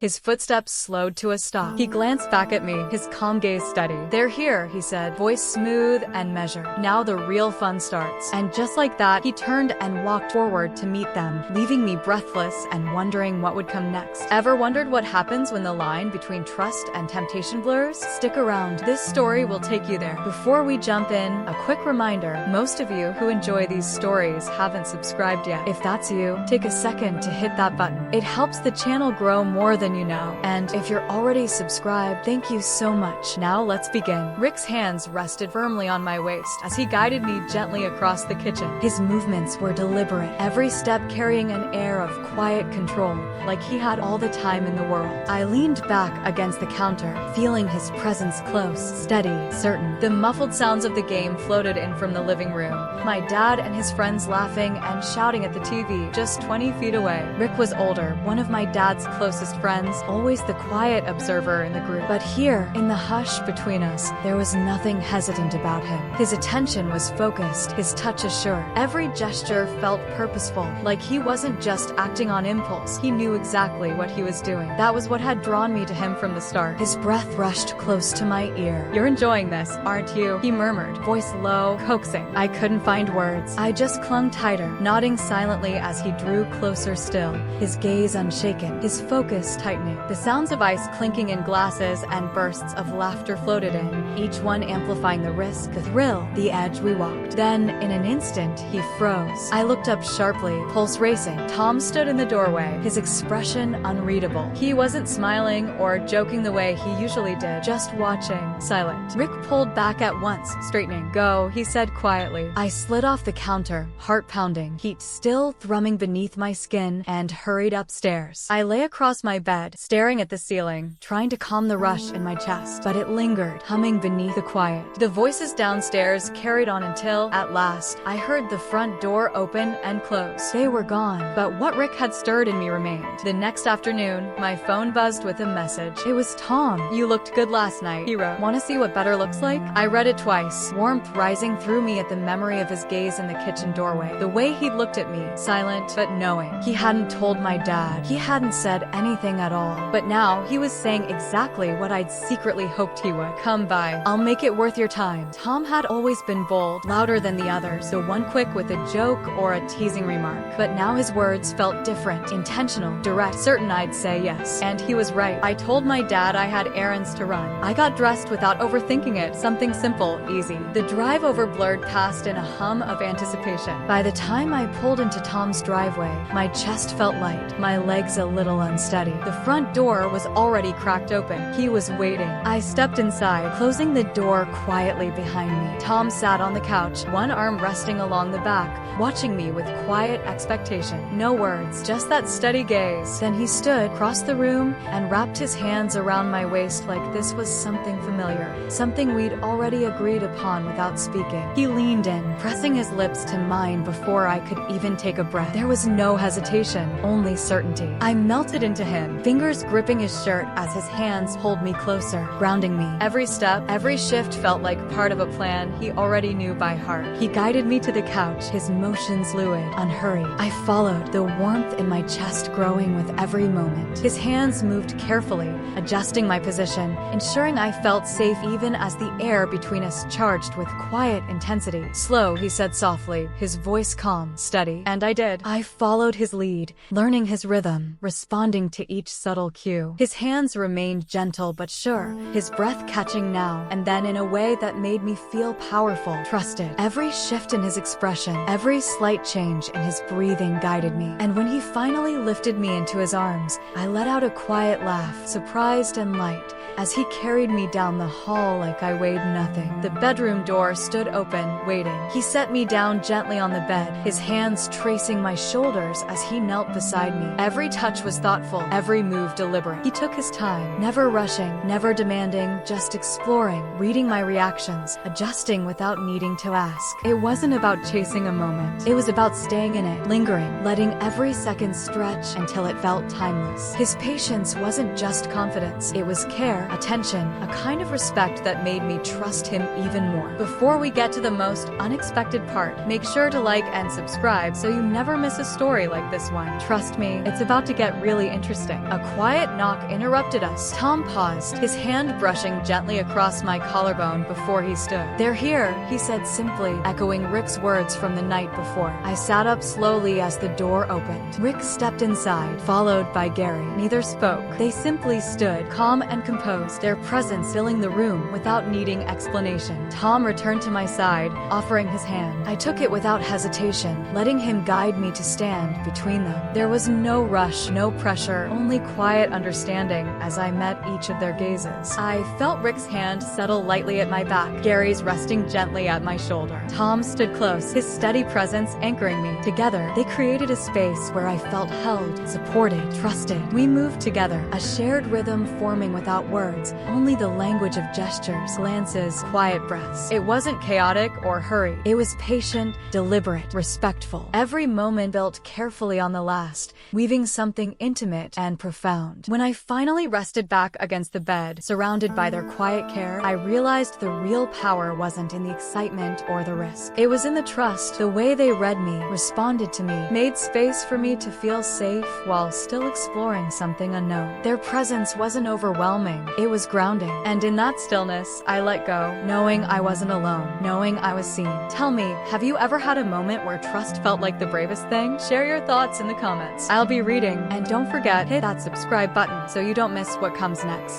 His footsteps slowed to a stop. He glanced back at me, his calm gaze steady. "They're here," he said, voice smooth and measured. "Now the real fun starts." And just like that, he turned and walked forward to meet them, leaving me breathless and wondering what would come next. Ever wondered what happens when the line between trust and temptation blurs? Stick around. This story will take you there. Before we jump in, a quick reminder, most of you who enjoy these stories haven't subscribed yet. If that's you, take a second to hit that button. It helps the channel grow more than you know. And if you're already subscribed, thank you so much. Now let's begin. Rick's hands rested firmly on my waist as he guided me gently across the kitchen. His movements were deliberate, every step carrying an air of quiet control, like he had all the time in the world. I leaned back against the counter, feeling his presence close, steady, certain. The muffled sounds of the game floated in from the living room, my dad and his friends laughing and shouting at the TV just 20 feet away. Rick was older, one of my dad's closest friends, always the quiet observer in the group. But here, in the hush between us, there was nothing hesitant about him. His attention was focused, his touch assured. Every gesture felt purposeful, like he wasn't just acting on impulse. He knew exactly what he was doing. That was what had drawn me to him from the start. His breath rushed close to my ear. "You're enjoying this, aren't you?" he murmured, voice low, coaxing. I couldn't find words. I just clung tighter, nodding silently as he drew closer still, his gaze unshaken, his focus tightening. The sounds of ice clinking in glasses and bursts of laughter floated in, each one amplifying the risk, the thrill, the edge we walked. Then, in an instant, he froze. I looked up sharply, pulse racing. Tom stood in the doorway, his expression unreadable. He wasn't smiling or joking the way he usually did, just watching, silent. Rick pulled back at once, straightening. "Go," he said quietly. I slid off the counter, heart pounding, heat still thrumming beneath my skin, and hurried upstairs. I lay across my bed, staring at the ceiling, trying to calm the rush in my chest, but it lingered, humming beneath the quiet. The voices downstairs carried on until, at last, I heard the front door open and close. They were gone, but what Rick had stirred in me remained. The next afternoon, my phone buzzed with a message. It was Tom. "You looked good last night," he wrote. "Want to see what better looks like?" I read it twice, warmth rising through me at the memory of his gaze in the kitchen doorway. The way he looked at me, silent but knowing. He hadn't told my dad. He hadn't said anything at all. But now, he was saying exactly what I'd secretly hoped he would. "Come by. I'll make it worth your time." Tom had always been bold, louder than the others, the one quick with a joke or a teasing remark. But now his words felt different, intentional, direct, certain I'd say yes. And he was right. I told my dad I had errands to run. I got dressed without overthinking it, something simple, easy. The drive over blurred past in a hum of anticipation. By the time I pulled into Tom's driveway, my chest felt light, my legs a little unsteady. The front door was already cracked open. He was waiting. I stepped inside, closing the door quietly behind me. Tom sat on the couch, one arm resting along the back, watching me with quiet expectation. No words, just that steady gaze. Then he stood across the room and wrapped his hands around my waist like this was something familiar, something we'd already agreed upon without speaking. He leaned in, pressing his lips to mine before I could even take a breath. There was no hesitation, only certainty. I melted into him, fingers gripping his shirt as his hands pulled me closer, grounding me. Every step, every shift felt like part of a plan he already knew by heart. He guided me to the couch, his motions fluid, unhurried. I followed, the warmth in my chest growing with every moment. His hands moved carefully, adjusting my position, ensuring I felt safe even as the air between us charged with quiet intensity. "Slow," he said softly, his voice calm, steady. And I did. I followed his lead, learning his rhythm, responding to each subtle cue. His hands remained gentle but sure, his breath catching now and then in a way that made me feel powerful, trusted. Every shift in his expression, every slight change in his breathing guided me. And when he finally lifted me into his arms, I let out a quiet laugh, surprised and light, as he carried me down the hall like I weighed nothing. The bedroom door stood open, waiting. He set me down gently on the bed, his hands tracing my shoulders as he knelt beside me. Every touch was thoughtful, every move deliberate. He took his time, never rushing, never demanding, just exploring, reading my reactions, adjusting without needing to ask. It wasn't about chasing a moment. moment. It was about staying in it, lingering, letting every second stretch until it felt timeless. His patience wasn't just confidence. It was care, attention, a kind of respect that made me trust him even more. Before we get to the most unexpected part, make sure to like and subscribe so you never miss a story like this one. Trust me, it's about to get really interesting. A quiet knock interrupted us. Tom paused, his hand brushing gently across my collarbone before he stood. "They're here," he said simply, echoing Rick's words from the night before. I sat up slowly as the door opened. Rick stepped inside, followed by Gary. Neither spoke. They simply stood, calm and composed, their presence filling the room without needing explanation. Tom returned to my side, offering his hand. I took it without hesitation, letting him guide me to stand between them. There was no rush, no pressure, only quiet understanding as I met each of their gazes. I felt Rick's hand settle lightly at my back, Gary's resting gently at my shoulder. Tom stood close, his steady presence anchoring me. Together, they created a space where I felt held, supported, trusted. We moved together, a shared rhythm forming without words, only the language of gestures, glances, quiet breaths. It wasn't chaotic or hurried. It was patient, deliberate, respectful. Every moment built carefully on the last, weaving something intimate and profound. When I finally rested back against the bed, surrounded by their quiet care, I realized the real power wasn't in the excitement or the risk. It was in the trust, the way they read me, responded to me, made space for me to feel safe while still exploring something unknown. Their presence wasn't overwhelming, it was grounding. And in that stillness, I let go, knowing I wasn't alone, knowing I was seen. Tell me, have you ever had a moment where trust felt like the bravest thing? Share your thoughts in the comments. I'll be reading, and don't forget, hit that subscribe button so you don't miss what comes next.